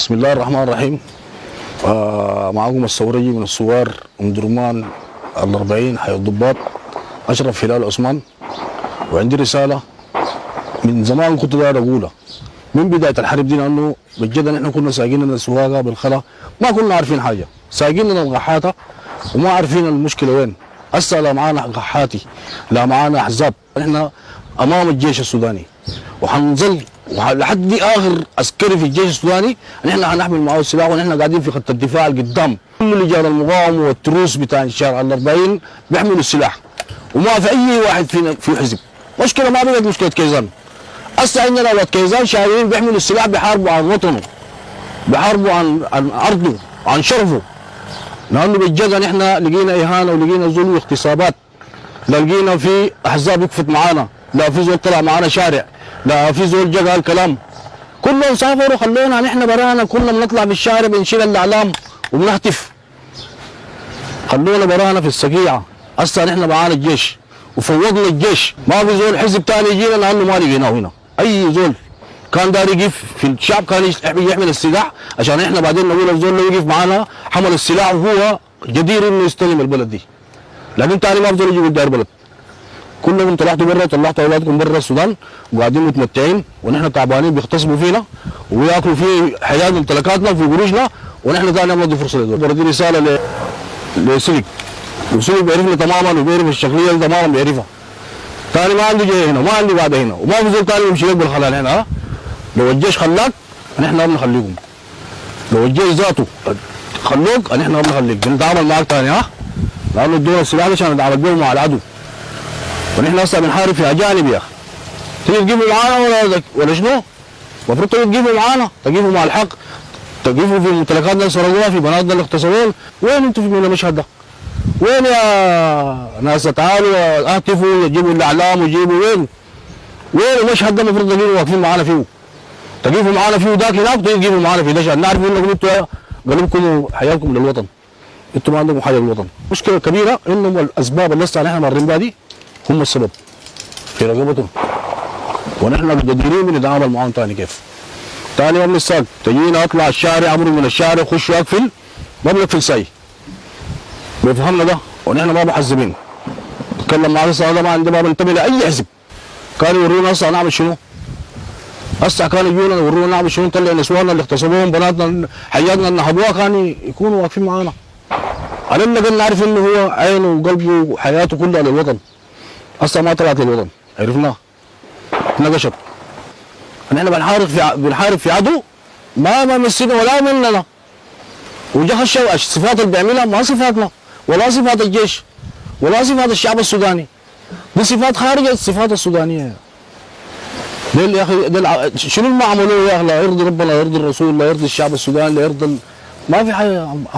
بسم الله الرحمن الرحيم. معكم الثورجي من الثوار ام درمان ال40 حي الضباط اشرف هلال عثمان. وعندي رساله من زمان كنت داير اقولها من بدايه الحرب دي، لانه بجد نحن كنا سايقين لنا السواقه بالخلا، ما كنا عارفين حاجه، سايقين لنا الغحاته وما عارفين المشكله وين. هسه لا معانا غحاتي لا معانا احزاب، نحن امام الجيش السوداني وحنظل لحد اخر عسكري في الجيش السوداني نحن حنحمل معه السلاح، ونحن قاعدين في خط الدفاع القدام. كل لجان المقاومه والتروس بتاع الشارع ال40 بيحملوا السلاح، وما في اي واحد فينا في حزب. مشكله ما بقت مشكله كيزان، هسه عندنا اولاد كيزان شايلين بيحملوا السلاح، بيحاربوا عن وطنه، بيحاربوا عن ارضه وعن شرفه، لانه بجد نحن لقينا اهانه ولقينا ظلم واغتصابات. لا لقينا في احزاب يكفت معانا، لا في زول طلع معانا شارع، لا في زول جا قال كلام، كلهم سافروا خلونا نحن برانا. كنا بنطلع في الشارع بنشيل الاعلام وبنهتف، خلونا برانا في السقيعه. هسه نحن معانا الجيش وفوضنا الجيش، ما في زول حزب ثاني يجينا لانه ما لقيناه هنا. اي زول كان داري يقف في الشعب كان يحمل السلاح عشان احنا بعدين نقول الزول اللي يقف معانا حمل السلاح وهو جدير انه يستلم البلد دي. لكن ثاني ما في زول يجي يقول داير بلد. كلكم طلعتوا برا وطلعتوا اولادكم برا السودان وقاعدين متمتعين، ونحن تعبانين بيغتصبوا فينا وياكلوا في حياه ممتلكاتنا وفي قروشنا، ونحن ثاني ما ندي فرصه لدول. بدي رساله لسلك، وسلك بيعرفني تماما وبيعرف الشكليه تماما بيعرفها. ثاني ما عندي جاي هنا، ما عندي قاعده هنا، وما في زول ثاني يمشي لك بالخلال هنا. لو الجيش خلاك نحن ما بنخليكم، لو الجيش ذاته خلوك نحن ما بنخليك، بنتعامل معك ثاني لانه ادونا السلاح عشان نتعامل بهم مع العدو، ونحن هسه بنحارب في اجانب يا اخي. تيجي تجيبوا معانا ولا شنو؟ المفروض تجيبوا معانا، تجيبوا مع الحق، تجيبوا في ممتلكاتنا اللي سرقوها، في بناتنا اللي اغتصبوهم. وين انتم من المشهد ده؟ وين يا ناس؟ تعالوا اهتفوا، جيبوا الاعلام وجيبوا وين المشهد ده؟ المفروض تجيبوا واقفين معانا فيه، تجيبوا معانا فيه ذاك هناك، تجيبوا معانا فيه ده عشان نعرف انكم انتم قلبكم وحياتكم للوطن، انتم ما عندكم حاجه للوطن. مشكله كبيره انهم الاسباب اللي لسه نحن مارين بها دي هم السبب في رقبتهم، ونحن قادرين بنتعامل معاهم ثاني. كيف؟ ثاني يوم الساق تجينا اطلع الشارع، امر من الشارع خش اقفل ما بنقفل ساي، بيفهمنا ده، ونحن ما محزبين. نتكلم مع هذا ما عندنا، ما بنتمي لاي حزب. كانوا يورونا هسه نعمل شنو؟ هسه كانوا يجونا يورونا نعمل شنو؟ نطلع نسواننا اللي اغتصبوهم، بناتنا حياتنا اللي نهبوها، كانوا يكونوا واقفين معانا. على الاقل نعرف انه هو عينه وقلبه وحياته كلها للوطن. هسه ما طلعت للوطن، عرفناه اتنقشت. نحن بنحارب في عدو ما مسنا ولا مننا، وجا الصفات اللي بيعملها ما صفاتنا ولا صفات الجيش ولا صفات الشعب السوداني، دي صفات خارج الصفات السودانيه. ديل يا اخي شنو ما عملوه يا اخي؟ لا يرضي ربنا، لا يرضي الرسول، لا يرضي الشعب السوداني، لا يرضي ما في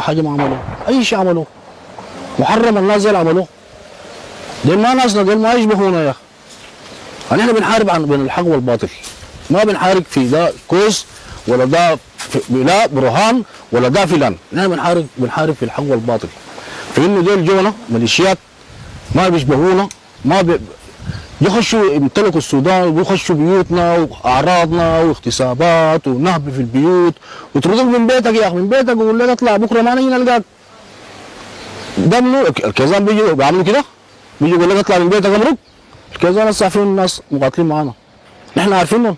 حاجه ما عملوه، اي شيء عملوه محرم. الناس ديل عملوه، ديل ما ناسنا، ديل ما يشبهونا يا اخي. نحن بنحارب بين الحق والباطل، ما بنحارب في ده كوز ولا ده لا برهان ولا ده فلان، نحن بنحارب في الحق والباطل. في انه دول جونا ميليشيات ما بيشبهونا، يخشوا يمتلكوا السودان ويخشوا بيوتنا واعراضنا واغتصابات ونهب في البيوت، ويطردوك من بيتك يا اخي، من بيتك، ويقول لك اطلع بكره ما نجي نلقاك. ده منو؟ الكيزان بيجوا بيعملوا كده، بيجي يقول لك اطلع من بيتك امرك. الكيزان هسه عارفين الناس مقاتلين معانا، نحن عارفينهم.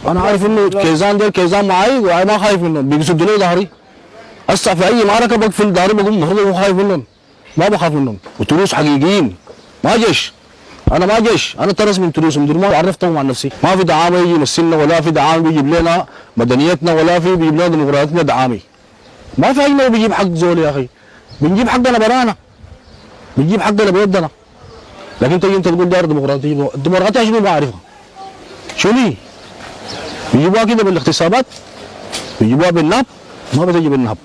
انا عارف انه الكيزان ده كيزان معي وما خايف منهم، بيسدوا لي ظهري. هسه في اي معركه بقفل ظهري، بقوم المفروض اكون خايف منهم، ما بخاف منهم. وتروس حقيقيين، ما جيش. انا ما جيش، انا ترس من تروس من درمان وعرفتهم عن نفسي. ما في دعامه يجي يمثلنا، ولا في دعامه بيجيب لنا مدنيتنا، ولا في بيجيب لنا ديمقراطيتنا دعامي. ما في اي بيجيب حق زول يا اخي، بنجيب حقنا برانا، بنجيب حقنا بيدنا. لكن تجي انت تقول داير ديمقراطيه، الديمقراطيه شنو ما اعرفها؟ شنو؟ بيجيبوها كده بالاغتصابات، بيجيبوها بالنهب، ما بتجي بالنهب.